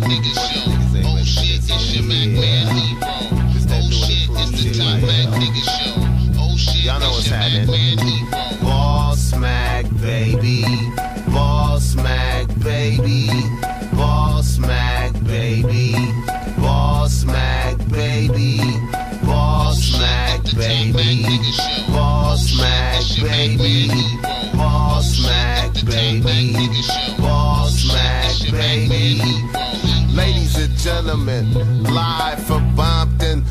nigga show. Oh shit, it's your Mac Man hero. Oh shit, it's the top Mac nigga show. Oh shit, y'all know what's it's your Mac happening. Man hero. Boss Mac, baby. Boss Mac, baby. Boss Mac, baby. Boss Mac, baby. Boss Mac, baby. Boss Mac, baby. Boss Mac, baby. Boss Mac, baby. Ladies and gentlemen, live from Compton,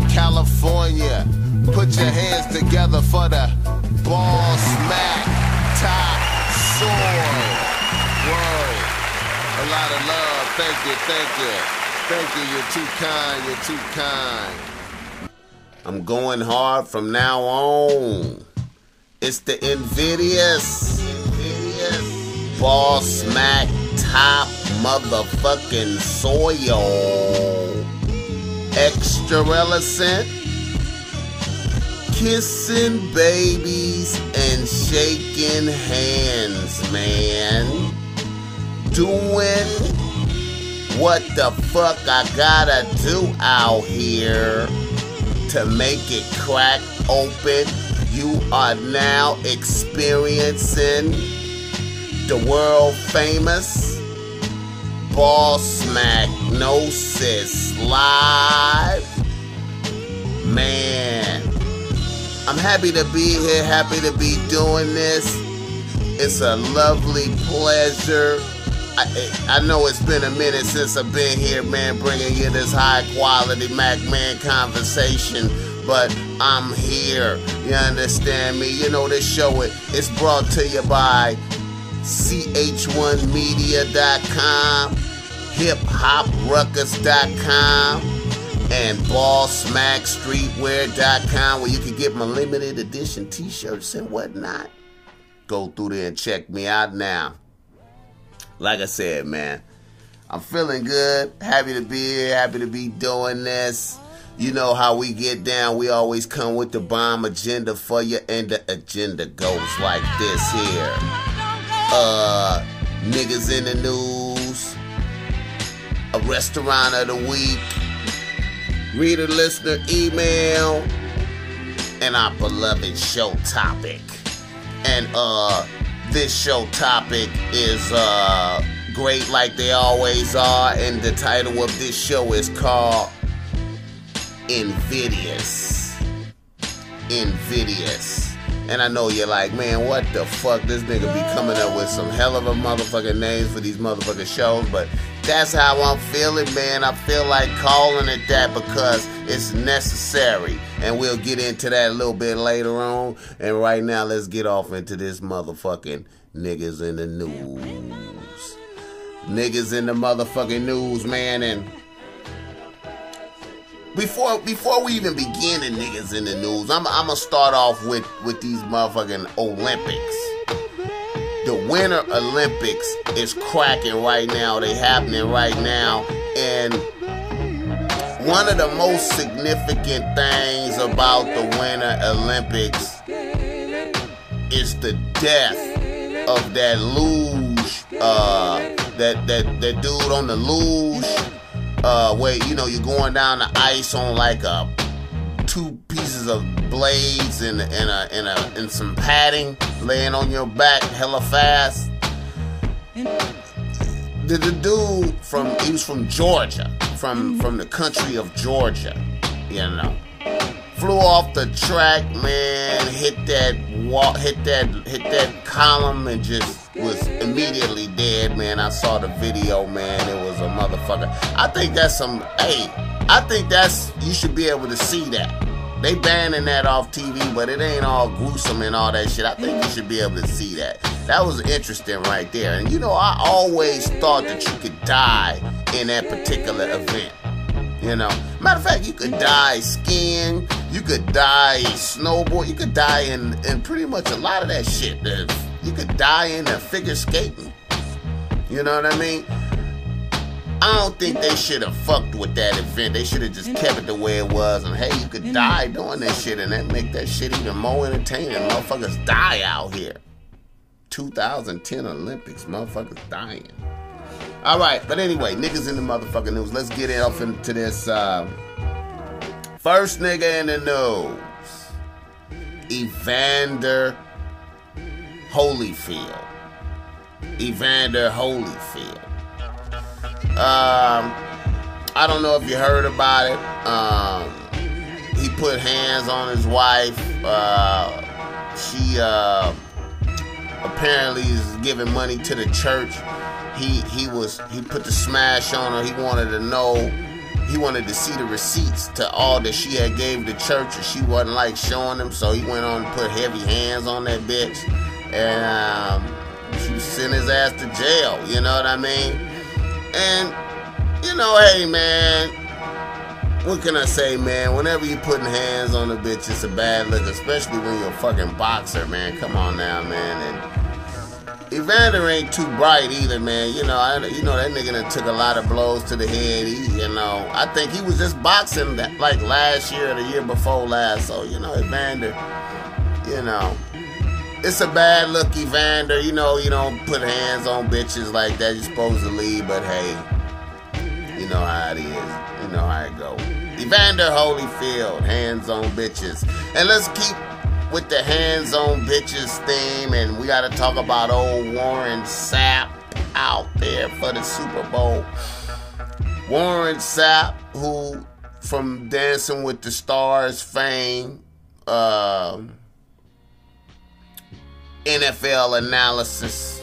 California. Put your hands together for the Boss Mac top soy. Word. A lot of love. Thank you, thank you. Thank you, you're too kind, you're too kind. I'm going hard from now on. It's the Invidious. Boss Mac top motherfucking soil. Extra relevant. Kissing babies and shaking hands, man. Doing what the fuck I gotta do out here to make it crack open. You are now experiencing the world famous Bossmacknosis live. Man, I'm happy to be here, happy to be doing this. It's a lovely pleasure. I know it's been a minute since I've been here, man, bringing you this high quality Mac Man conversation, but I'm here. You understand me? You know, this show it's brought to you by ch1media.com, hiphopruckus.com, and bossmackstreetwear.com, where you can get my limited edition t-shirts and whatnot. Go through there and check me out now. Like I said, man, I'm feeling good, happy to be here, happy to be doing this. You know how we get down. We always come with the bomb agenda for you, and the agenda goes like this here. Niggas in the news, a restaurant of the week, reader listener email, and our beloved show topic. And this show topic is great like they always are, and the title of this show is called Invidious. Invidious. And I know you're like, man, what the fuck? This nigga be coming up with some hell of a motherfucking names for these motherfucking shows, but that's how I'm feeling, man. I feel like calling it that because it's necessary. And we'll get into that a little bit later on. And right now, let's get off into this motherfucking niggas in the news. Niggas in the motherfucking news, man. And before we even begin the niggas in the news, I'm gonna start off with these motherfucking Olympics. The Winter Olympics is cracking right now. They happening right now. And one of the most significant things about the Winter Olympics is the death of that luge, that dude on the luge, where, you know, you're going down the ice on like two pieces of blades and some padding, laying on your back hella fast. The dude he was from Georgia, from the country of Georgia, you know. Flew off the track, man, hit that column and just was immediately dead, man. I saw the video, man. It was a motherfucker. I think you should be able to see that. They banning that off TV, but it ain't all gruesome and all that shit. I think you should be able to see that. That was interesting right there. And you know, I always thought that you could die in that particular event. You know, matter of fact, you could die skiing, you could die snowboard, you could die in pretty much a lot of that shit. You could die in figure skating. You know what I mean? I don't think they should have fucked with that event. They should have just kept it the way it was. And hey, you could die doing that shit, and that make that shit even more entertaining. Motherfuckers die out here. 2010 Olympics, motherfuckers dying. All right, but anyway, niggas in the motherfucking news. Let's get off into this. First nigga in the news, Evander Holyfield. Evander Holyfield. I don't know if you heard about it. He put hands on his wife. She apparently is giving money to the church. He put the smash on her. He wanted to see the receipts to all that she had gave the church, and she wasn't like showing them. So he went on and put heavy hands on that bitch, and she sent his ass to jail. You know what I mean? And you know, hey man, what can I say, man? Whenever you putting hands on a bitch, it's a bad look, especially when you're a fucking boxer, man. Come on now, man. And Evander ain't too bright either, man. You know that nigga done took a lot of blows to the head. I think he was just boxing like last year or the year before last. So, Evander, it's a bad look, Evander. You don't put hands on bitches like that. You're supposed to leave, but hey, you know how it is. You know how it go. Evander Holyfield, hands on bitches. And let's keep with the hands on bitches theme, and we gotta talk about old Warren Sapp out there for the Super Bowl. Warren Sapp, who from Dancing with the Stars fame, NFL analyst,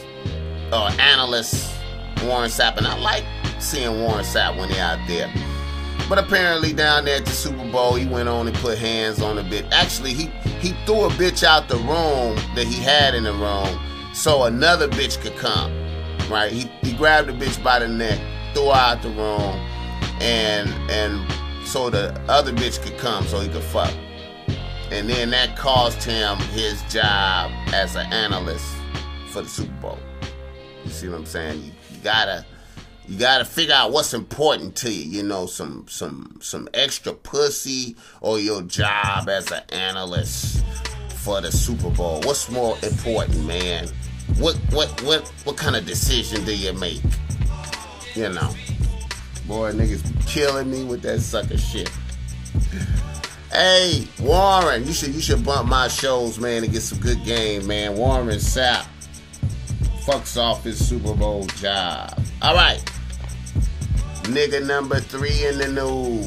Warren Sapp, and I like seeing Warren Sapp when he out there. But apparently down there at the Super Bowl, he went on and put hands on a bitch. Actually, he threw a bitch out the room that he had in the room so another bitch could come, right? He grabbed the bitch by the neck, threw her out the room, and so the other bitch could come so he could fuck. And then that cost him his job as an analyst for the Super Bowl. You see what I'm saying? You gotta figure out what's important to you. Some extra pussy or your job as an analyst for the Super Bowl. What's more important, man? What kind of decision do you make? Boy, niggas be killing me with that sucker shit. Hey, Warren, you should bump my shows, man, and get some good game, man. Warren Sapp fucks off his Super Bowl job. All right. Nigga number 3 in the news.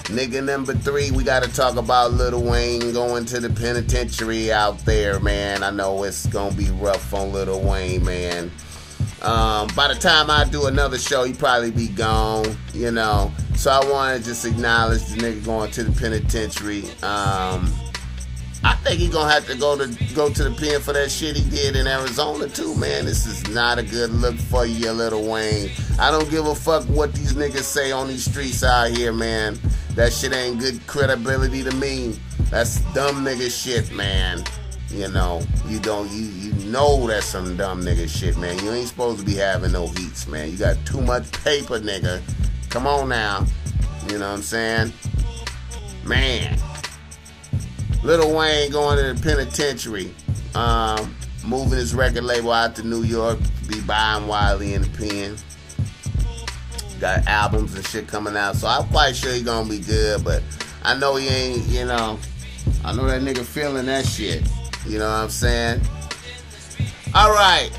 Nigga number 3, we got to talk about Lil Wayne going to the penitentiary out there, man. I know it's going to be rough on Lil Wayne, man. By the time I do another show, he probably be gone, So I want to just acknowledge the nigga going to the penitentiary. I think he gonna have to go to the pen for that shit he did in Arizona too, man. This is not a good look for you, Lil Wayne. I don't give a fuck what these niggas say on these streets out here, man. That shit ain't good credibility to me. That's dumb nigga shit, man. You know that's some dumb nigga shit, man. You ain't supposed to be having no heats, man. You got too much paper, nigga. Come on now. You know what I'm saying? Man. Lil Wayne going to the penitentiary, moving his record label out to New York to be buying Wiley in the pen. Got albums and shit coming out, so I'm quite sure he's gonna be good, but I know he ain't, I know that nigga feeling that shit. You know what I'm saying? Alright,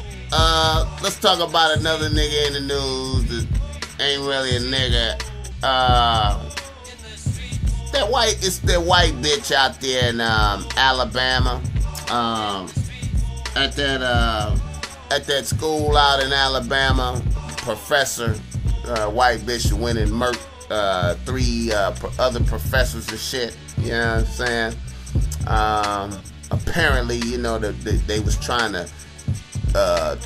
let's talk about another nigga in the news that ain't really a nigga. That white bitch out there in Alabama, at that school out in Alabama, professor, white bitch who went and murked 3 other professors and shit. You know what I'm saying? Apparently, they was trying to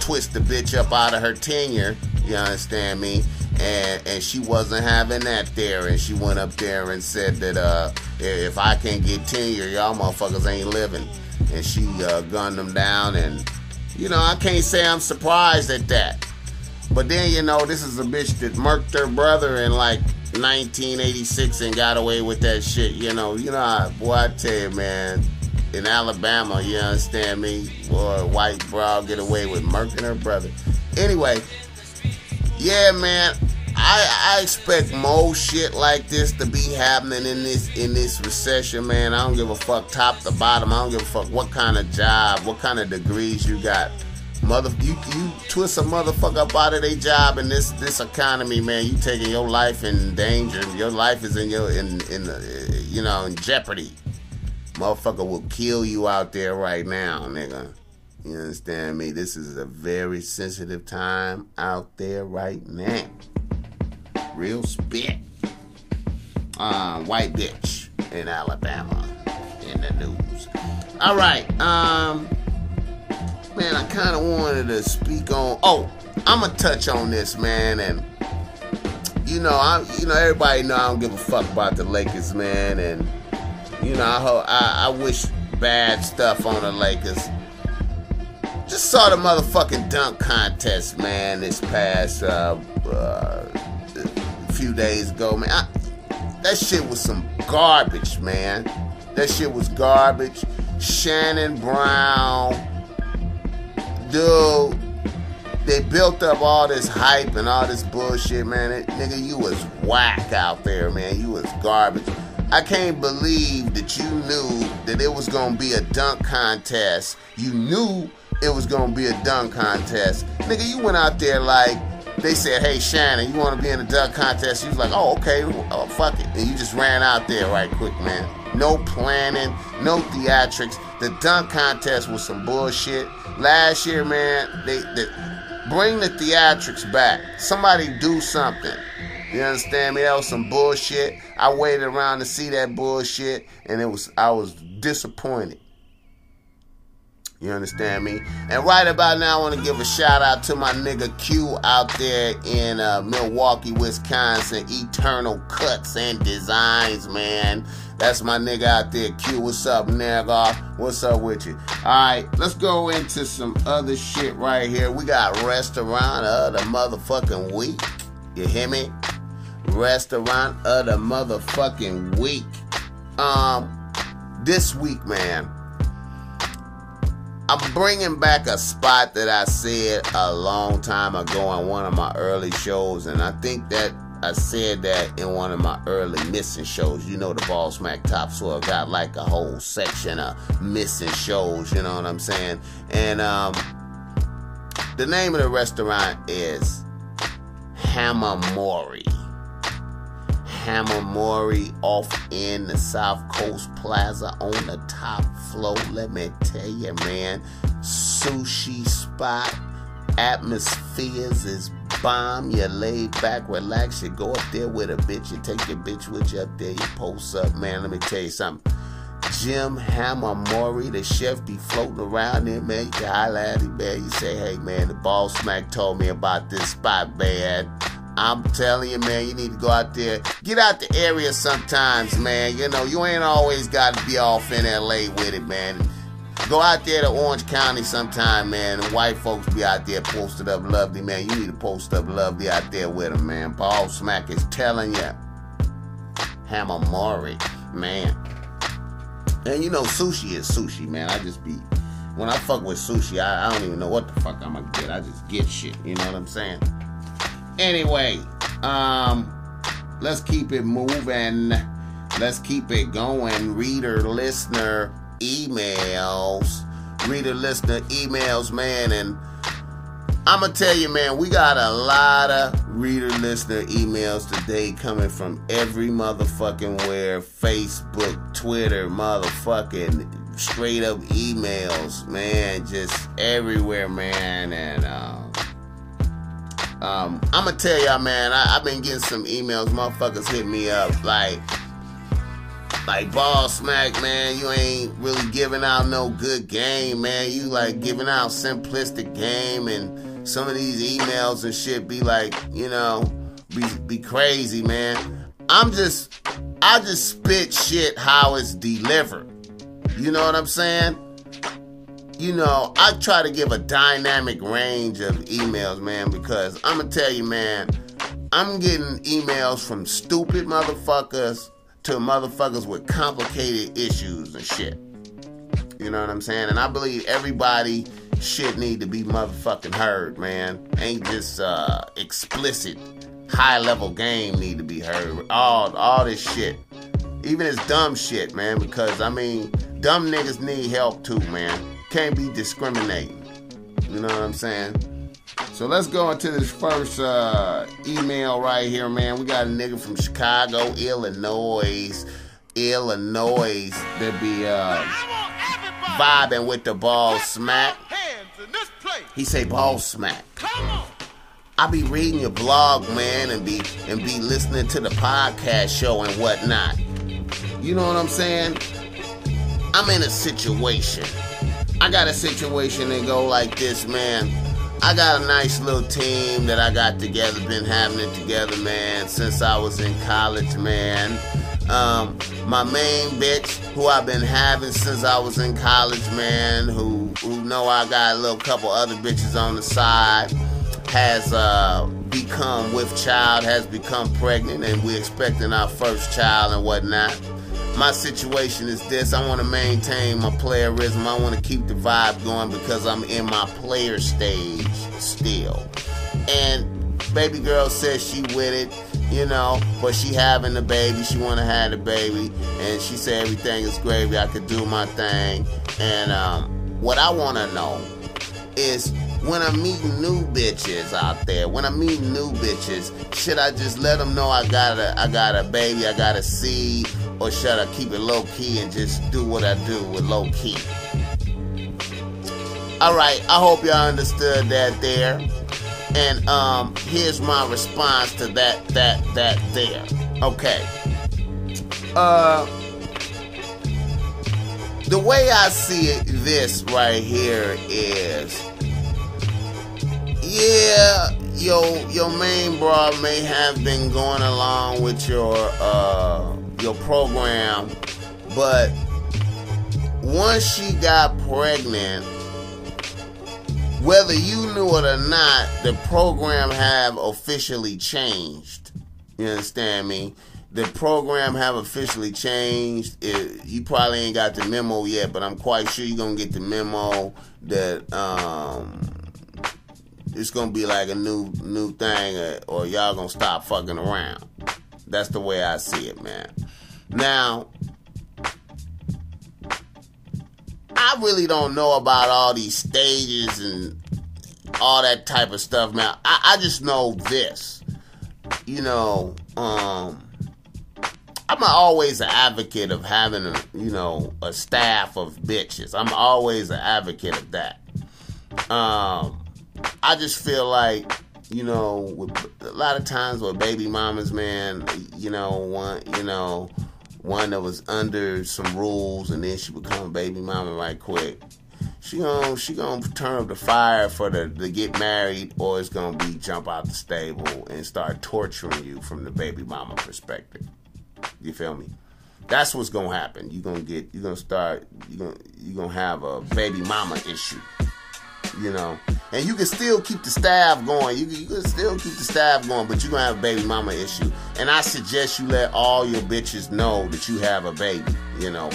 twist the bitch up out of her tenure. You understand me? And she wasn't having that there, and she went up there and said that if I can't get tenure, y'all motherfuckers ain't living. And she gunned them down, and I can't say I'm surprised at that. But then this is a bitch that murked her brother in like 1986 and got away with that shit. Boy, I tell you, man, in Alabama, you understand me, boy, a white broad get away with murking her brother. Anyway. yeah, man, I expect more shit like this to be happening in this recession, man. I don't give a fuck top to bottom. I don't give a fuck what kind of job, what kind of degrees you got. You twist a motherfucker up out of their job in this economy, man. You taking your life in danger. Your life is in jeopardy. Motherfucker will kill you out there right now, nigga. You understand me? This is a very sensitive time out there right now. Real spit. White bitch in Alabama in the news. All right. Man, I kind of wanted to speak on. Oh, I'm gonna touch on this, man, and everybody know I don't give a fuck about the Lakers, man, and I wish bad stuff on the Lakers. Just saw the motherfucking dunk contest, man, this past few days ago, man. That shit was some garbage, man. That shit was garbage. Shannon Brown, dude, they built up all this hype and all this bullshit, man. Nigga, you was whack out there, man. You was garbage. I can't believe that you knew that it was gonna be a dunk contest. You knew it was gonna be a dunk contest. Nigga, you went out there like, they said, hey, Shannon, you want to be in a dunk contest? You was like, oh, okay, oh, fuck it. And you just ran out there right quick, man. No planning, no theatrics. The dunk contest was some bullshit. Last year, man, they bring the theatrics back. Somebody do something. You understand me? That was some bullshit. I waited around to see that bullshit, and I was disappointed. You understand me? And right about now, I want to give a shout out to my nigga Q out there in Milwaukee, Wisconsin. Eternal Cuts and Designs, man. That's my nigga out there, Q. What's up, nigga? What's up with you? Alright, let's go into some other shit right here. We got Restaurant of the motherfucking week. You hear me? Restaurant of the motherfucking week. This week, man, I'm bringing back a spot that I said a long time ago on one of my early shows, and I think that I said that in one of my early missing shows. You know, the Bossmack Topsoil got like a whole section of missing shows, you know what I'm saying? And the name of the restaurant is Hamamori. Hamamori off in the South Coast Plaza on the top floor. Let me tell you, man, sushi spot, atmospheres is bomb. You lay back, relax, you go up there with a bitch, you take your bitch with you up there, you post up, man. Let me tell you something. Jim Hamamori, the chef, be floating around there, man. You can holler at him, man. You say, hey, man, the Bossmack told me about this spot, man. I'm telling you, man, you need to go out there. Get out the area sometimes, man. You know, you ain't always got to be off in L.A. with it, man. Go out there to Orange County sometime, man. And white folks be out there posted up lovely, man. You need to post up lovely out there with them, man. Bossmack is telling you. Hamamori, man. And you know, sushi is sushi, man. When I fuck with sushi, I don't even know what the fuck I'm gonna get. I just get shit, you know what I'm saying? Anyway, let's keep it moving. Let's keep it going. Reader-listener emails. Reader-listener emails, man. And I'm going to tell you, man, we got a lot of reader-listener emails today coming from every motherfucking where. Facebook, Twitter, motherfucking straight-up emails, man. Just everywhere, man. And, I'm gonna tell y'all, man, I've been getting some emails. Motherfuckers hit me up like Bossmack, man, you ain't really giving out no good game, man. You like giving out simplistic game, and some of these emails and shit be like, you know, be crazy, man. I just spit shit how it's delivered. You know what I'm saying? You know, I try to give a dynamic range of emails, man, because I'm going to tell you, man, I'm getting emails from stupid motherfuckers to motherfuckers with complicated issues and shit. You know what I'm saying? And I believe everybody shit need to be motherfucking heard, man. Ain't just explicit, high-level game need to be heard. All this shit. Even this dumb shit, man, because, I mean, dumb niggas need help too, man. Can't be discriminating. You know what I'm saying? So let's go into this first email right here, man. We got a nigga from Chicago, Illinois that be vibing with the ball smack. He say ball smack. I be reading your blog, man, and be listening to the podcast show and whatnot. You know what I'm saying? I'm in a situation. I got a situation that go like this, man. I got a nice little team that I got together, been having it together, man, since I was in college, man. My main bitch, who I've been having since I was in college, man, who know I got a little couple other bitches on the side, has become pregnant, and we're expecting our first child and whatnot. My situation is this: I want to maintain my playerism. I want to keep the vibe going because I'm in my player stage still. And baby girl says she with it, you know, but she having the baby. She want to have the baby, and she said everything is gravy. I could do my thing. And what I want to know is, when I'm meeting new bitches out there, should I just let them know I got a baby, I got a seed, or should I keep it low key and just do what I do with low key? All right, I hope y'all understood that there. And here's my response to that there. Okay. The way I see it, this right here is, yeah, your main broad may have been going along with your program, but once she got pregnant, whether you knew it or not, the program have officially changed. You understand me? The program have officially changed. You probably ain't got the memo yet, but I'm quite sure you're gonna get the memo that it's gonna be like a new thing, or y'all gonna stop fucking around. That's the way I see it, man. Now, I really don't know about all these stages and all that type of stuff, man. I just know this. You know, I'm always an advocate of having a staff of bitches. I'm always an advocate of that. I just feel like, with a lot of times with baby mamas, man, one that was under some rules and then she become a baby mama right quick. She gonna turn up the fire to get married, or it's gonna be jump out the stable and start torturing you from the baby mama perspective. You feel me? That's what's gonna happen. You're gonna have a baby mama issue. And you can still keep the staff going. You can still keep the staff going, but you're going to have a baby mama issue. And I suggest you let all your bitches know that you have a baby,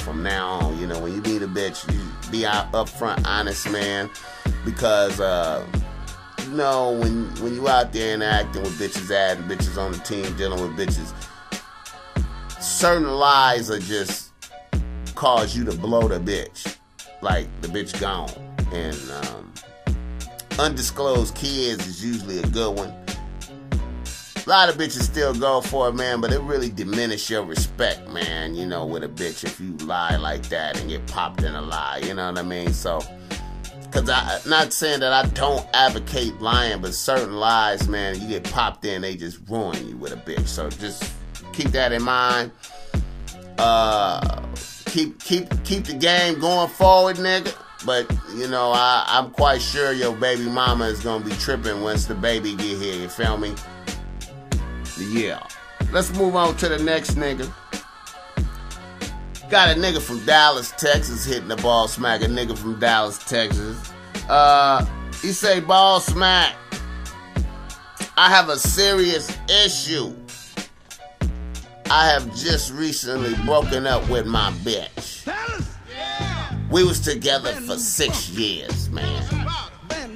from now on. When you meet a bitch, you be out upfront, honest, man. Because, when you out there interacting with bitches, adding bitches on the team, dealing with bitches, certain lies are just cause you to blow the bitch. Like, the bitch gone. And, undisclosed kids is usually a good one. A lot of bitches still go for it, man, but it really diminishes your respect, man, with a bitch if you lie like that and get popped in a lie, you know what I mean? So, because I'm not saying that I don't advocate lying, but certain lies, man, you get popped in, they just ruin you with a bitch. So just keep that in mind. Keep the game going forward, nigga. But, I'm quite sure your baby mama is going to be tripping once the baby get here. You feel me? Yeah. Let's move on to the next nigga. Got a nigga from Dallas, Texas hitting the ball smack. A nigga from Dallas, Texas. He say, ball smack, I have a serious issue. I have just recently broken up with my bitch. We was together for 6 years, man.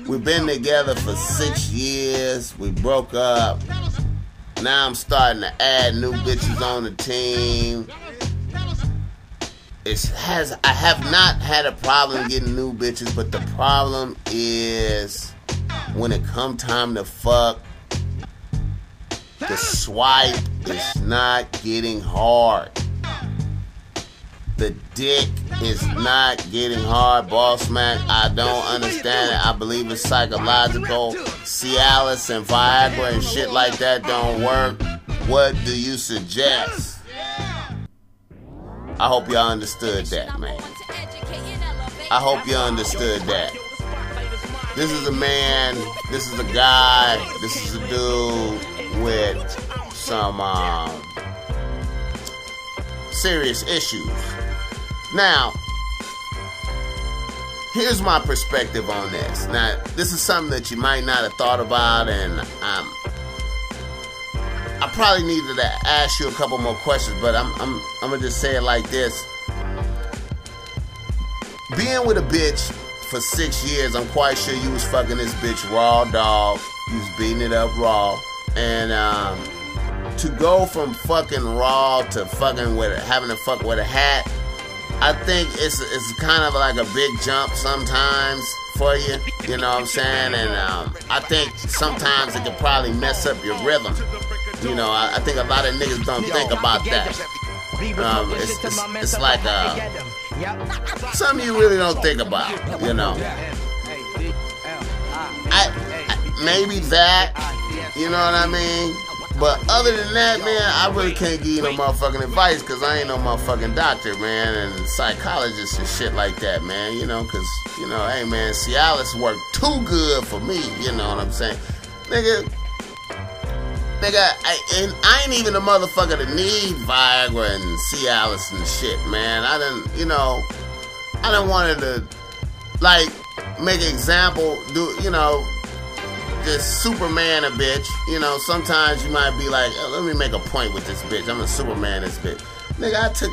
We've been together for 6 years. We broke up. Now I'm starting to add new bitches on the team. I have not had a problem getting new bitches, but the problem is when it come time to fuck, the swipe is not getting hard. The dick is not getting hard, Boss Mac. I don't understand it. I believe it's psychological. Cialis and Viagra and shit like that don't work. What do you suggest? I hope y'all understood that, man. I hope you understood that. This is a man, this is a guy, this is a dude with some serious issues. Now, here's my perspective on this. Now, this is something that you might not have thought about, and I probably needed to ask you a couple more questions, but I'm gonna just say it like this. Being with a bitch for 6 years, I'm quite sure you was fucking this bitch raw, dog. You was beating it up raw. And to go from fucking raw to fucking with having to fuck with a hat, I think it's kind of like a big jump sometimes for you. You know what I'm saying? And I think sometimes it can probably mess up your rhythm. You know, I think a lot of niggas don't think about that. It's like something you really don't think about, you know. Maybe that, you know what I mean? But other than that, man, I really can't give you no motherfucking advice because I ain't no motherfucking doctor, man, and psychologist and shit like that, man, you know, because, you know, hey, man, Cialis worked too good for me, you know what I'm saying? Nigga, I ain't even a motherfucker that need Viagra and Cialis and shit, man. I done wanted to, like, make an example, just Superman a bitch. You know, sometimes you might be like, oh, let me make a point with this bitch. I'm gonna Superman this bitch. Nigga, I took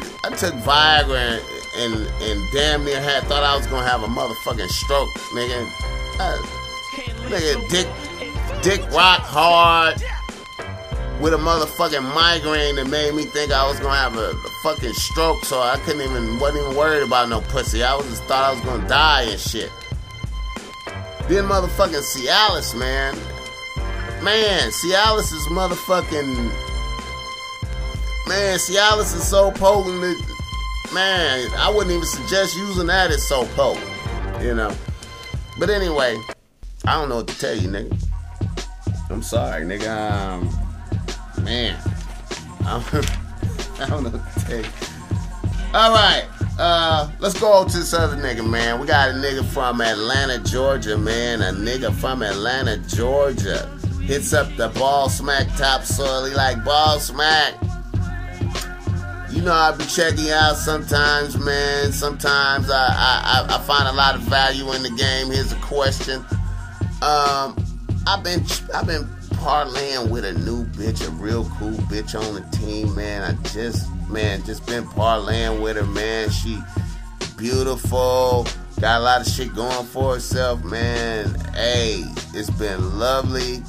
Viagra and damn near thought I was gonna have a motherfucking stroke, nigga. Dick rock hard with a motherfucking migraine that made me think I was gonna have a fucking stroke, so I wasn't even worried about no pussy. I just thought I was gonna die and shit. Then motherfucking Cialis, man. Man, Cialis is motherfucking... Man, Cialis is so potent that... Man, I wouldn't even suggest using that. It's so potent, you know. But anyway, I don't know what to tell you, nigga. I'm sorry, nigga. Man, I don't know what to tell you. Alright, let's go to this other nigga, man. We got a nigga from Atlanta, Georgia, man. A nigga from Atlanta, Georgia hits up the Bossmack top soil. He like, Bossmack, you know I be checking you out sometimes, man. Sometimes I find a lot of value in the game. Here's a question. I've been parlaying with a new bitch, a real cool bitch on the team, man. I just been parlaying with her, man. She beautiful, got a lot of shit going for herself, man. Hey, it's been lovely.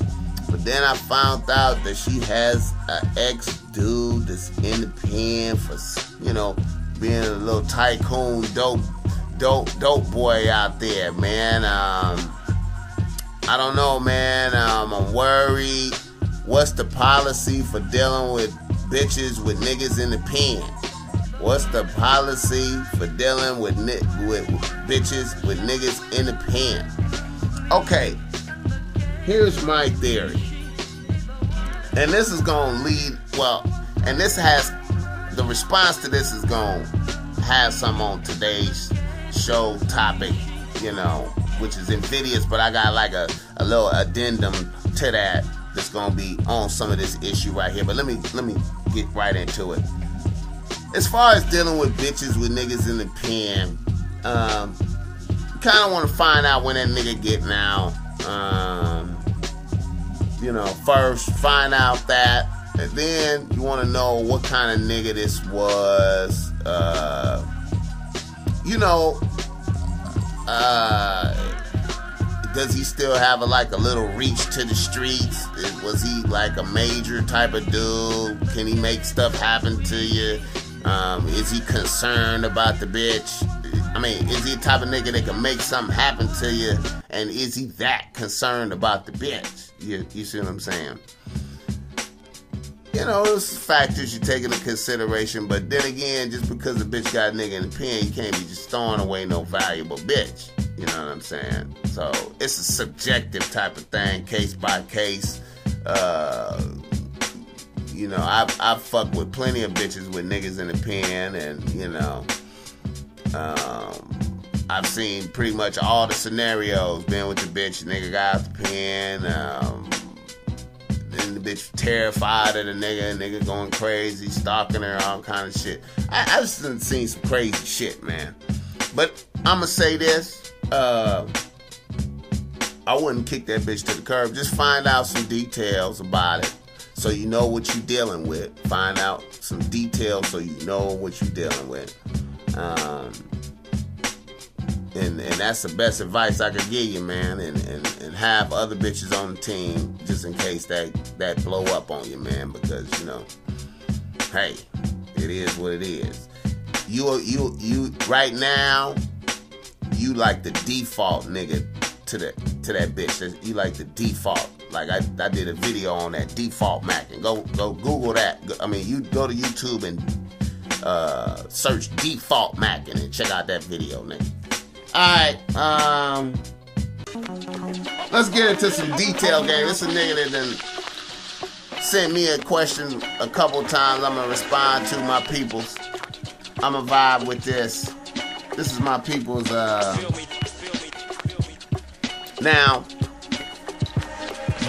But then I found out that she has an ex-dude that's in the pen for, you know, being a little tycoon, dope boy out there, man. I don't know, man. I'm worried. What's the policy for dealing with bitches with niggas in the pen? What's the policy for dealing with bitches with niggas in the pen? Okay, here's my theory. And this is going to lead, and the response to this is going to have some on today's show topic, you know, which is Invidious, but I got like a little addendum to that that's gonna be on some of this issue right here. But let me get right into it. As far as dealing with bitches with niggas in the pen, kind of want to find out when that nigga getting out. You know, first find out that, and then you want to know what kind of nigga this was. You know, does he still have a little reach to the streets? Was he like a major type of dude? Can he make stuff happen to you? Is he concerned about the bitch? I mean, is he the type of nigga that can make something happen to you? And is he that concerned about the bitch? You see what I'm saying? You know, those factors you take into consideration, but then again, just because a bitch got a nigga in the pen, you can't be just throwing away no valuable bitch. You know what I'm saying? So, it's a subjective type of thing, case by case. You know, I've fucked with plenty of bitches with niggas in the pen, and, you know, I've seen pretty much all the scenarios, been with the bitch, nigga got out the pen, then the bitch terrified of the nigga going crazy, stalking her, all kind of shit. I just done seen some crazy shit, man. But I'ma say this, I wouldn't kick that bitch to the curb. Just find out some details about it so you know what you're dealing with. Find out some details so you know what you're dealing with. And that's the best advice I could give you, man. And have other bitches on the team just in case that blow up on you, man. Because, you know, hey, it is what it is. You right now, you like the default nigga to that bitch. You like the default. Like I did a video on that default Mac, and go Google that. I mean, you go to YouTube and search default Mac and then check out that video, nigga. Alright, let's get into some detail game. This is a nigga that done sent me a question a couple times. I'm gonna respond to my peoples. I'm gonna vibe with this. This is my people's, now,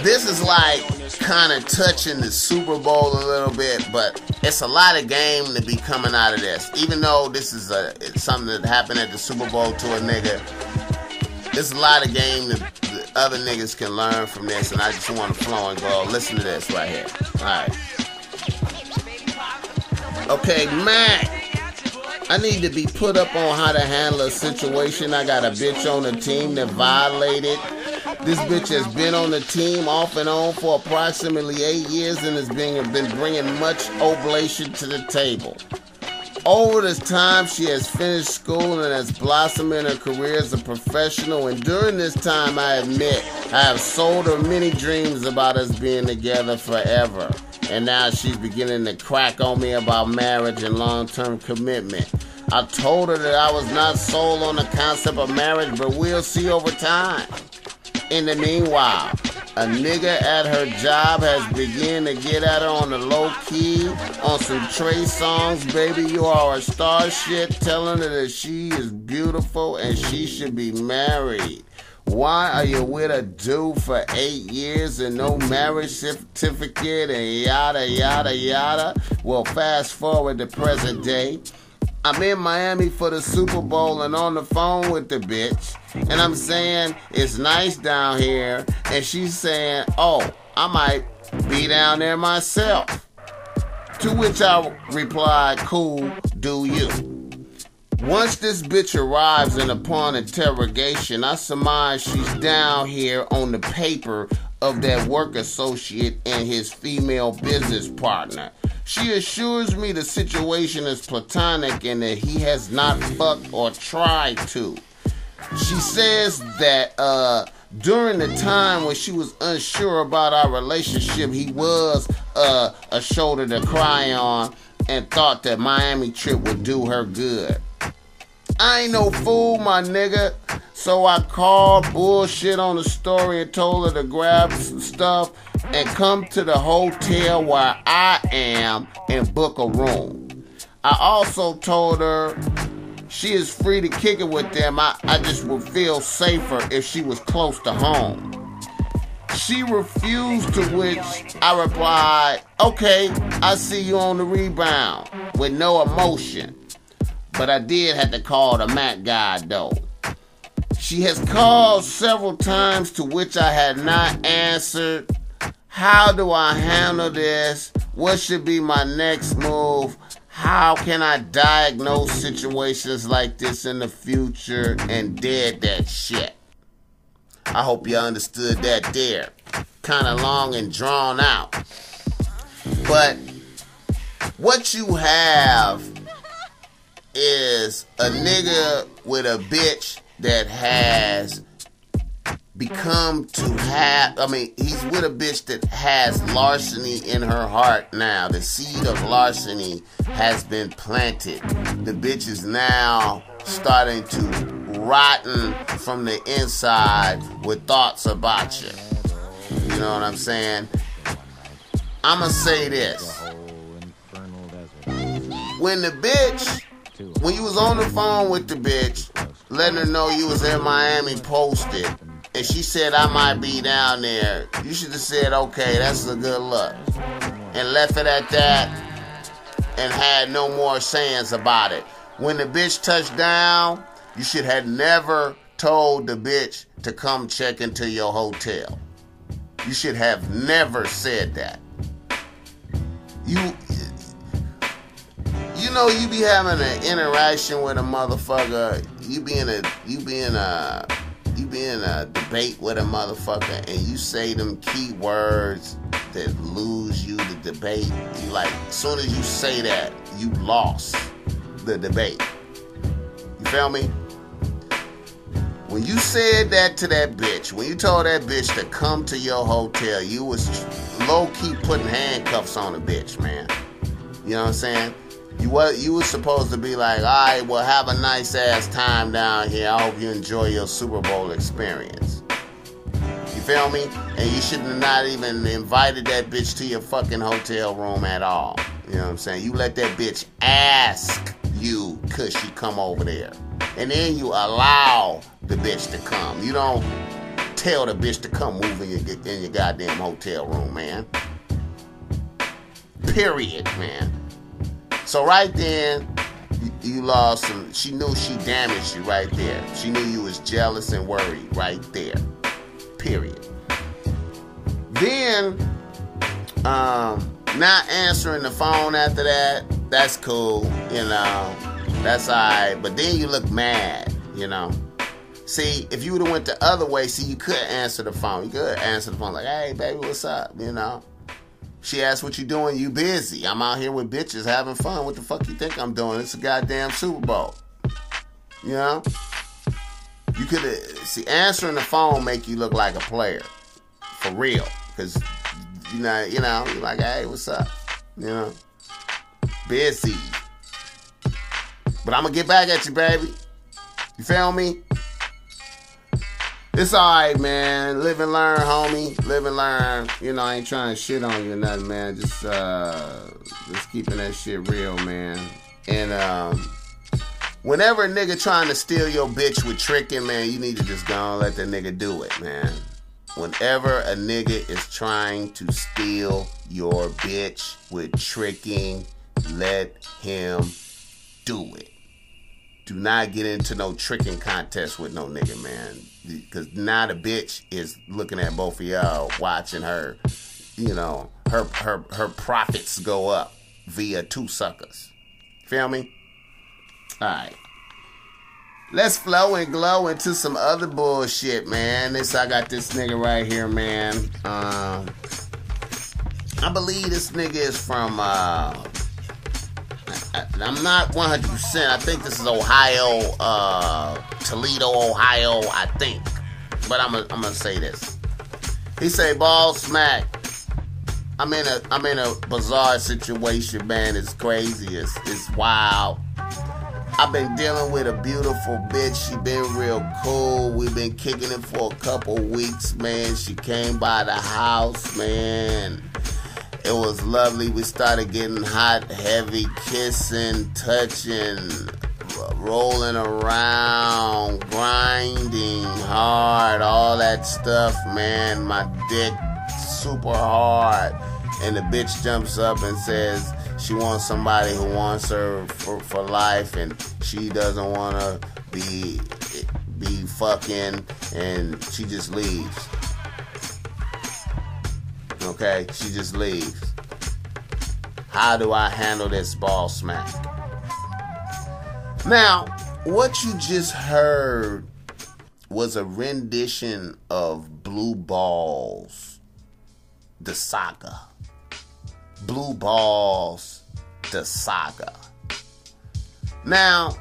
this is like kind of touching the Super Bowl a little bit, but it's a lot of game to be coming out of this. Even though this is it's something that happened at the Super Bowl to a nigga, there's a lot of game that other niggas can learn from this, and I just want to flow and go, listen to this right here. Alright. Okay, Mac, I need to be put up on how to handle a situation. I got a bitch on the team that violated. This bitch has been on the team off and on for approximately 8 years and has been bringing much oblation to the table. Over this time, she has finished school and has blossomed in her career as a professional. And during this time, I admit, I have sold her many dreams about us being together forever. And now she's beginning to crack on me about marriage and long-term commitment. I told her that I was not sold on the concept of marriage, but we'll see over time. In the meanwhile, a nigga at her job has begun to get at her on the low key on some Trey songs, baby you are a star shit, telling her that she is beautiful and she should be married. Why are you with a dude for 8 years and no marriage certificate and yada yada yada? Well, fast forward to present day. I'm in Miami for the Super Bowl and on the phone with the bitch. And I'm saying, it's nice down here. And she's saying, oh, I might be down there myself. To which I replied, cool, do you. Once this bitch arrives and upon interrogation, I surmise she's down here on the paper of that work associate and his female business partner. She assures me the situation is platonic and that he has not fucked or tried to. She says that during the time when she was unsure about our relationship, he was a shoulder to cry on and thought that Miami trip would do her good. I ain't no fool, my nigga. So I called bullshit on the story and told her to grab some stuff and come to the hotel where I am and book a room. I also told her she is free to kick it with them. I just would feel safer if she was close to home. She refused, to which I replied, okay, I see you on the rebound, with no emotion. But I did have to call the Mac guy though. She has called several times, to which I had not answered. How do I handle this? What should be my next move? How can I diagnose situations like this in the future? And did that shit. I hope you understood that there. Kind of long and drawn out. But what you have is a nigga with a bitch that has become to have, he's with a bitch that has larceny in her heart now. The seed of larceny has been planted. The bitch is now starting to rotten from the inside with thoughts about you. You know what I'm saying? I'ma say this. When you was on the phone with the bitch, letting her know you was in Miami posted, and she said, I might be down there, you should have said, okay, that's a good look. And left it at that and had no more sayings about it. When the bitch touched down, you should have never told the bitch to come check into your hotel. You should have never said that. You know, you be having an interaction with a motherfucker. You be in a debate with a motherfucker, and you say them key words that lose you the debate. You like, as soon as you say that, you lost the debate. You feel me? When you said that to that bitch, when you told that bitch to come to your hotel, you was low-key putting handcuffs on the bitch, man. You know what I'm saying? You was supposed to be like, all right, well, have a nice-ass time down here. I hope you enjoy your Super Bowl experience. You feel me? And you shouldn't have not even invited that bitch to your fucking hotel room at all. You know what I'm saying? You let that bitch ask you, could she come over there? And then you allow the bitch to come. You don't tell the bitch to come move in your goddamn hotel room, man. Period, man. So right then, you lost some. She knew she damaged you right there. She knew you was jealous and worried right there. Period. Then, not answering the phone after that, that's cool, you know. That's alright. But then you look mad, you know. See, if you would have went the other way, you could answer the phone. You could answer the phone like, hey, baby, what's up, you know. She asked, what you doing? You busy. I'm out here with bitches having fun. What the fuck you think I'm doing? It's a goddamn Super Bowl. You know? You could have... See, answering the phone make you look like a player. For real. Because, you know, you're like, hey, what's up? You know? Busy. But I'm going to get back at you, baby. You feel me? It's alright, man. Live and learn, homie. Live and learn. You know, I ain't trying to shit on you or nothing, man. Just keeping that shit real, man. And whenever a nigga trying to steal your bitch with tricking, man, you need to just go and let that nigga do it, man. Whenever a nigga is trying to steal your bitch with tricking, let him do it. Do not get into no tricking contest with no nigga, man. Because now the bitch is looking at both of y'all, watching her, you know, her profits go up via two suckers. Feel me? Alright. Let's flow and glow into some other bullshit, man. I got this nigga right here, man. I believe this nigga is from, I'm not 100%. I think this is Ohio, Toledo, Ohio, I think. But I'm gonna say this. He say, Bossmack, I'm in a bizarre situation, man. It's crazy. It's wild. I've been dealing with a beautiful bitch. She been real cool. We've been kicking it for a couple weeks, man. She came by the house, man. It was lovely. We started getting hot, heavy, kissing, touching, rolling around, grinding hard, all that stuff, man. My dick super hard. And the bitch jumps up and says she wants somebody who wants her for life, and she doesn't want to be fucking, and she just leaves. Okay, she just leaves. How do I handle this Bossmack? Now, what you just heard was a rendition of Blue Balls, the saga. Blue Balls, the saga. Now,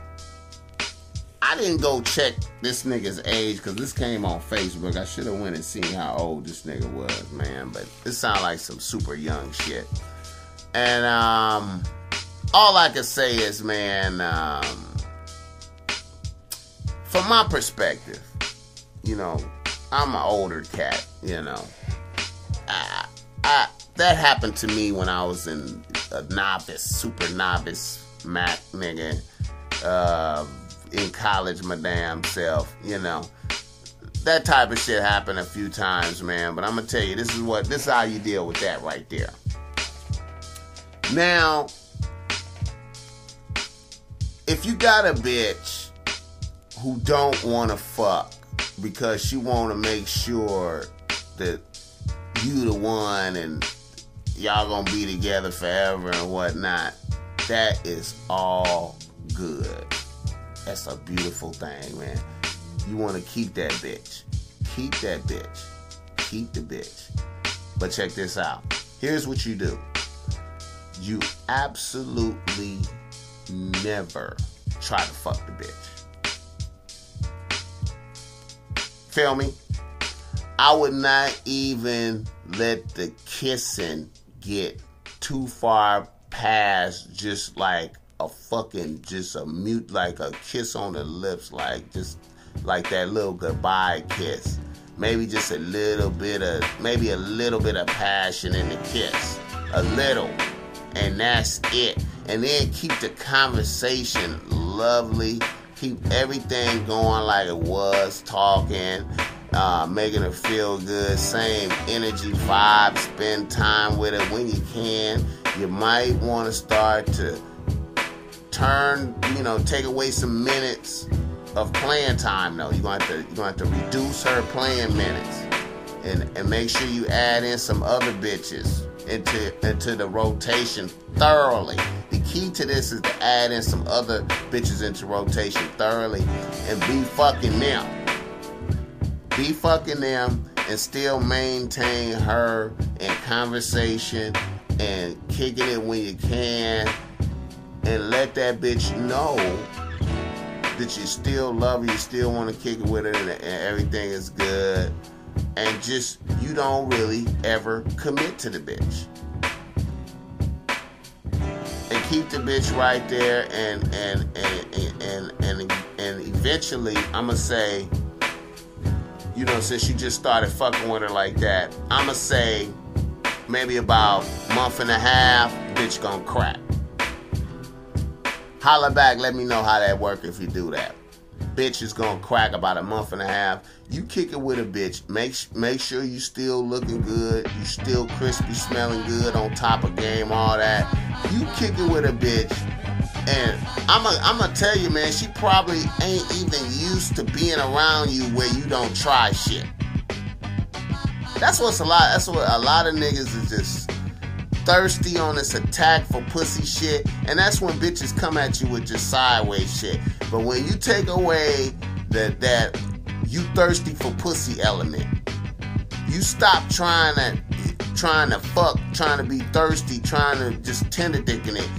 I didn't go check this nigga's age because this came on Facebook. I should have went and seen how old this nigga was, man. But it sounded like some super young shit. And all I can say is, man, from my perspective, you know, I'm an older cat, you know. That happened to me when I was in a novice, super novice Mac nigga, in college, my damn self, you know. That type of shit happened a few times, man. But I'm gonna tell you, this is how you deal with that right there. Now, if you got a bitch who don't want to fuck because she want to make sure that you the one and y'all gonna be together forever and whatnot, that is all good. That's a beautiful thing, man. You want to keep that bitch. Keep that bitch. Keep the bitch. But check this out. Here's what you do. You absolutely never try to fuck the bitch. Feel me? I would not even let the kissing get too far past just like a fucking, just a mute, like a kiss on the lips, like just like that little goodbye kiss. Maybe just a little bit of passion in the kiss. A little. And that's it. And then keep the conversation lovely. Keep everything going like it was, talking, making her feel good, same energy, vibe, spend time with her when you can. You might want to start to take away some minutes of playing time though. You're gonna have to reduce her playing minutes. And make sure you add in some other bitches into the rotation thoroughly. The key to this is to add in some other bitches into rotation thoroughly and be fucking them. Be fucking them and still maintain her in conversation and kicking it when you can, and let that bitch know that you still love her, you still want to kick it with her, and everything is good. And just, you don't really ever commit to the bitch. And keep the bitch right there, and eventually, I'ma say, since you just started fucking with her like that, I'ma say maybe about a month and a half, bitch gonna crack. Holla back, let me know how that work if you do that. Bitch is gonna crack about a month and a half. You kick it with a bitch. Make sure you still looking good. You still crispy, smelling good, on top of game, all that. You kick it with a bitch, and I'm gonna tell you, man, she probably ain't even used to being around you where you don't try shit. That's what a lot of niggas is just thirsty on this attack for pussy shit, and that's when bitches come at you with just sideways shit. But when you take away that you thirsty for pussy element, you stop trying to fuck, trying to be thirsty, trying to just tender dicking it.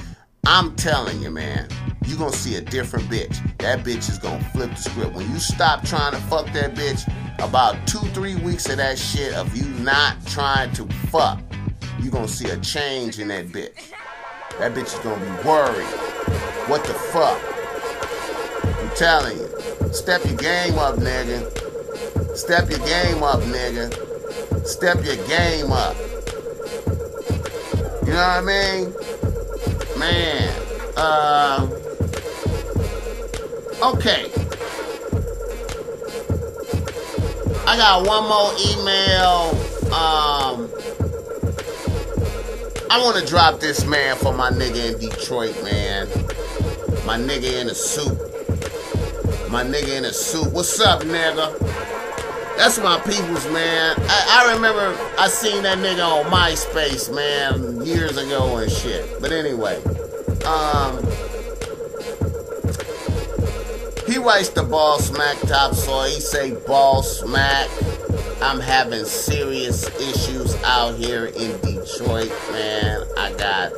I'm telling you, man, you gonna see a different bitch. That bitch is gonna flip the script. When you stop trying to fuck that bitch, about 2-3 weeks of that shit of you not trying to fuck, you gonna see a change in that bitch. That bitch is gonna be worried. What the fuck? I'm telling you. Step your game up, nigga. Step your game up, nigga. Step your game up. You know what I mean? Man. Okay. I got one more email. I want to drop this, man, for my nigga in Detroit, man. My nigga in a suit. My nigga in a suit. What's up, nigga? That's my peoples, man. I remember I seen that nigga on MySpace, man, years ago and shit. But anyway, He writes the Ball Smack Topsoil. He say, Ball Smack, I'm having serious issues out here in Detroit, man. I got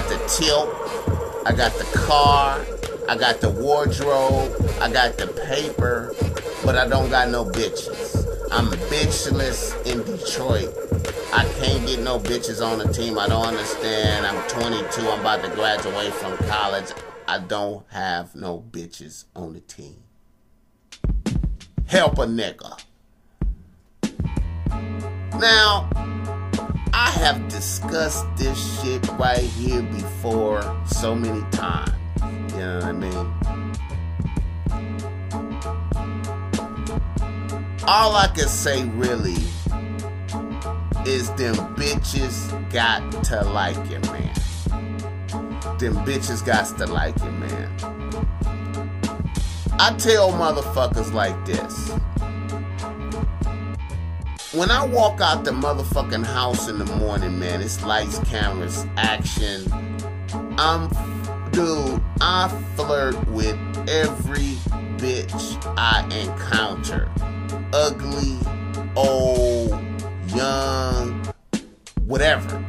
the tilt, I got the car, I got the wardrobe, I got the paper, but I don't got no bitches. I'm bitchless in Detroit. I can't get no bitches on the team. I don't understand. I'm 22. I'm about to graduate from college. I don't have no bitches on the team. Help a nigga. Now, I have discussed this shit right here before so many times. You know what I mean? All I can say really is them bitches got to like you, man. Them bitches got to like you, man. I tell motherfuckers like this. When I walk out the motherfucking house in the morning, man, it's lights, cameras, action. Dude, I flirt with every bitch I encounter. Ugly, old, young, whatever.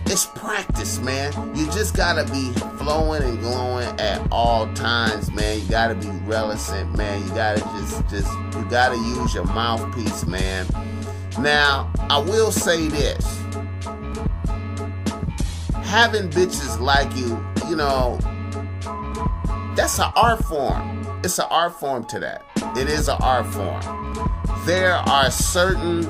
It's practice, man. You just gotta be flowing and glowing at all times, man. You gotta be relevant, man. You gotta you gotta use your mouthpiece, man. Now, I will say this. Having bitches like you, you know, that's an art form. It's an art form to that. It is an art form. There are certain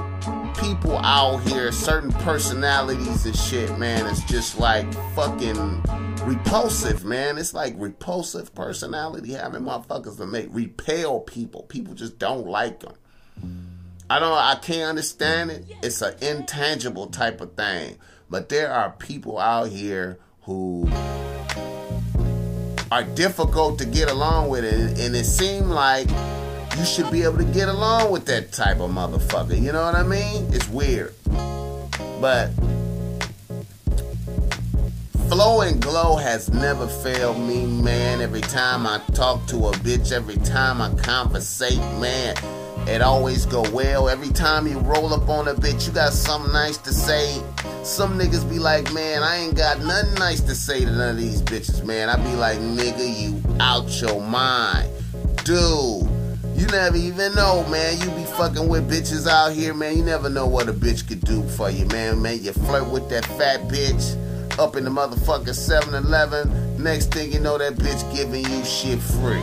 people out here, certain personalities and shit, man. It's just like fucking repulsive, man. It's like repulsive personality having motherfuckers that repel people. People just don't like them. I can't understand it. It's an intangible type of thing. But there are people out here who are difficult to get along with, and it seems like you should be able to get along with that type of motherfucker. You know what I mean? It's weird. But flow and glow has never failed me, man. Every time I talk to a bitch, every time I conversate, man, it always go well. Every time you roll up on a bitch, you got something nice to say. Some niggas be like, man, I ain't got nothing nice to say to none of these bitches, man. I be like, nigga, you out your mind. Dude, you never even know, man. You be fucking with bitches out here, man. You never know what a bitch could do for you, man. You flirt with that fat bitch up in the motherfucking 7-Eleven. Next thing you know, that bitch giving you shit free.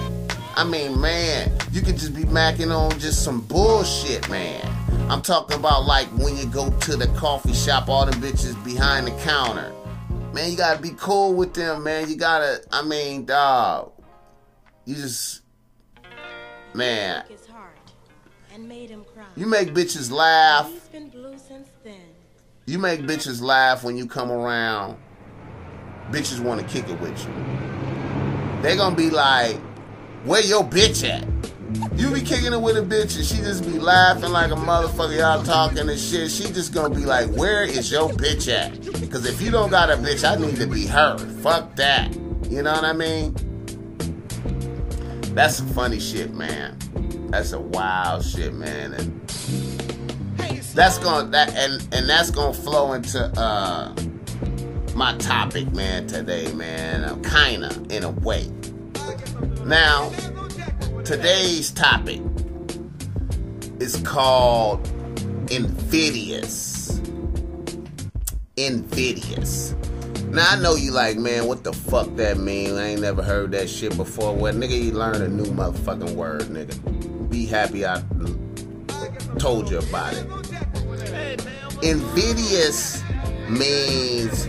I mean, man, you could just be macking on just some bullshit, man. I'm talking about like when you go to the coffee shop, all them bitches behind the counter. Man, you gotta be cool with them, man. You gotta, I mean, dog. You just, man. You make bitches laugh. You make bitches laugh when you come around. Bitches want to kick it with you. They gonna be like, where your bitch at? You be kicking it with a bitch and she just be laughing like a motherfucker, y'all talking and shit. She just gonna be like, where is your bitch at? Because if you don't got a bitch, I need to be her. Fuck that. You know what I mean? That's some funny shit, man. That's a wild shit, man. And that's gonna flow into my topic, man, today, man. Kinda, in a way. Now, today's topic is called Invidious. Invidious. Now, I know you like, man, what the fuck that mean? I ain't never heard that shit before. Well, nigga, you learn a new motherfucking word, nigga. Be happy I told you about it. Invidious means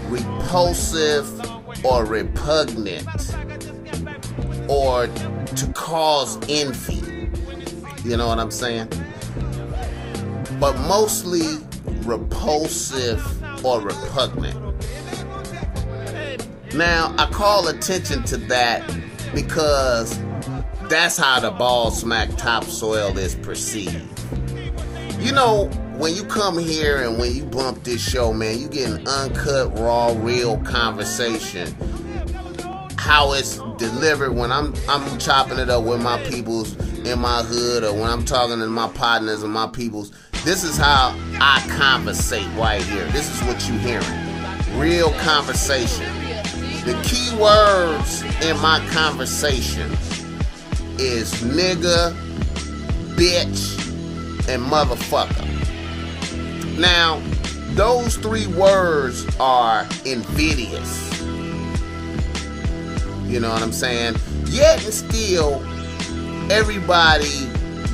repulsive or repugnant, or to cause envy. You know what I'm saying? But mostly repulsive or repugnant. Now, I call attention to that because that's how the Ball Smack Topsoil is perceived. You know, when you come here and when you bump this show, man, you get an uncut, raw, real conversation. how it's delivered when I'm chopping it up with my peoples in my hood, or when I'm talking to my partners and my peoples. This is how I conversate right here. This is what you hearing. Real conversation. The key words in my conversation is nigga, bitch, and motherfucker. Now, those three words are invidious. You know what I'm saying? Yet and still, everybody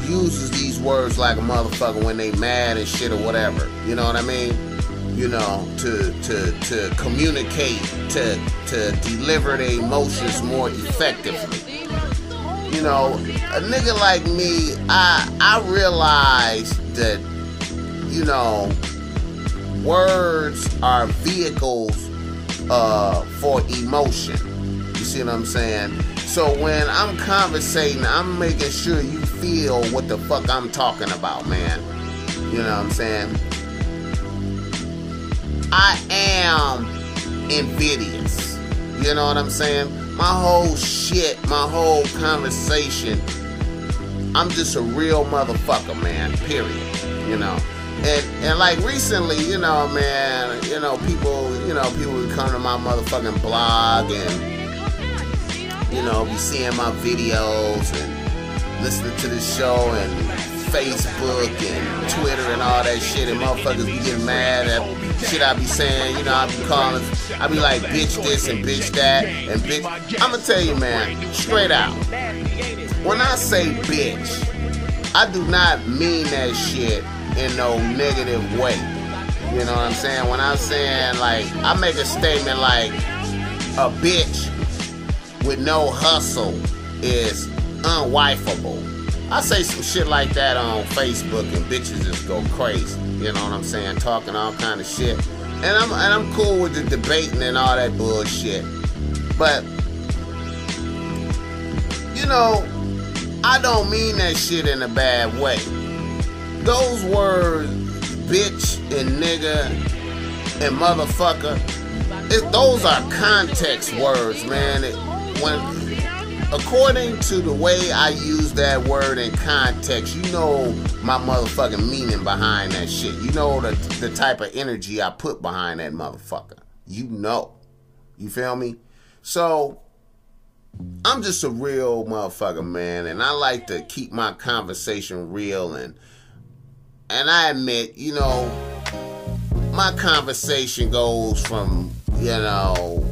uses these words like a motherfucker when they mad and shit or whatever. You know what I mean? You know, to communicate, to deliver their emotions more effectively. You know, a nigga like me, I realize that, you know, words are vehicles for emotion. You see what I'm saying? So when I'm conversating, I'm making sure you feel what the fuck I'm talking about, man. You know what I'm saying? I am invidious. You know what I'm saying? My whole shit, my whole conversation, I'm just a real motherfucker, man. Period. You know? And like recently, you know, man, people would come to my motherfucking blog and, you know, be seeing my videos and listening to the show and Facebook and Twitter and all that shit, and motherfuckers be getting mad at shit I be saying. You know, I be calling, I be like, bitch this and bitch that and bitch. I'ma tell you, man, straight out. When I say bitch, I do not mean that shit in no negative way. You know what I'm saying? When I'm saying, like, I make a statement like, a bitch with no hustle is unwifeable. I say some shit like that on Facebook and bitches just go crazy. You know what I'm saying? Talking all kind of shit. And I'm cool with the debating and all that bullshit. But, you know, I don't mean that shit in a bad way. Those words, bitch and nigga and motherfucker, those are context words, man. According to the way I use that word in context, you know my motherfucking meaning behind that shit. You know the type of energy I put behind that motherfucker. You know. You feel me? So, I'm just a real motherfucker, man. And I like to keep my conversation real. And I admit, you know, my conversation goes from, you know,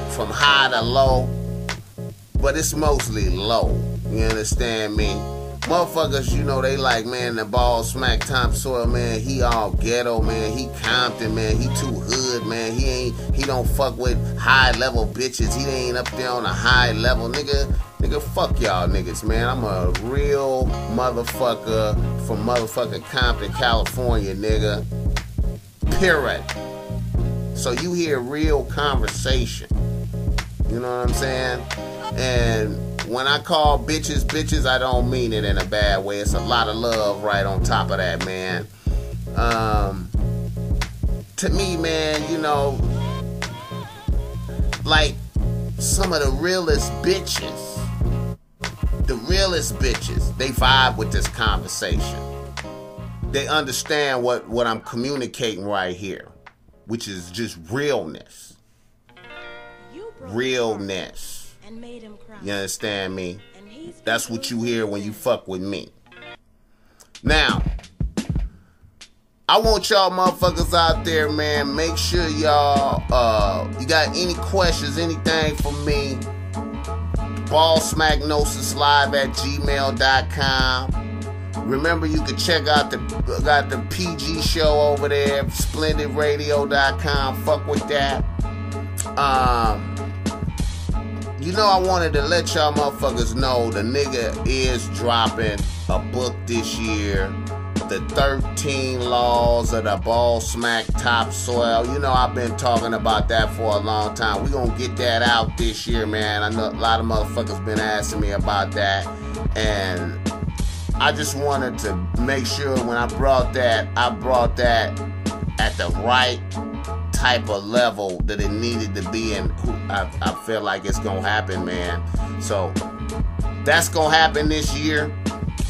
from high to low. But it's mostly low. You understand me? Motherfuckers, you know, they like, man, the ball smack topsoil, man. He all ghetto, man. He Compton, man. He too hood, man. He don't fuck with high level bitches. He ain't up there on a high level, nigga. Nigga, fuck y'all niggas, man. I'm a real motherfucker from motherfucking Compton, California, nigga. Period. So you hear real conversation. You know what I'm saying? And when I call bitches bitches, I don't mean it in a bad way. It's a lot of love right on top of that, man. To me, man, you know, like some of the realest bitches, they vibe with this conversation. They understand what I'm communicating right here, which is just realness. Realness. You understand me? That's what you hear when you fuck with me. Now, I want y'all motherfuckers out there, man. Make sure y'all, you got any questions, anything for me, Bossmacknosis live@gmail.com. Remember, you can check out the PG show over there, splendidradio.com. Fuck with that. You know, I wanted to let y'all motherfuckers know the nigga is dropping a book this year. The 13 Laws of the Ball Smack Topsoil. You know, I've been talking about that for a long time. We gonna get that out this year, man. I know a lot of motherfuckers been asking me about that. And I just wanted to make sure when I brought that at the right type of level that it needed to be, and I feel like it's gonna happen, man. So that's gonna happen this year.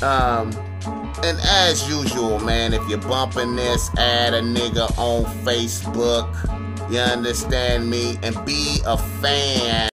And as usual, man, if you're bumping this, add a nigga on Facebook. You understand me? And be a fan.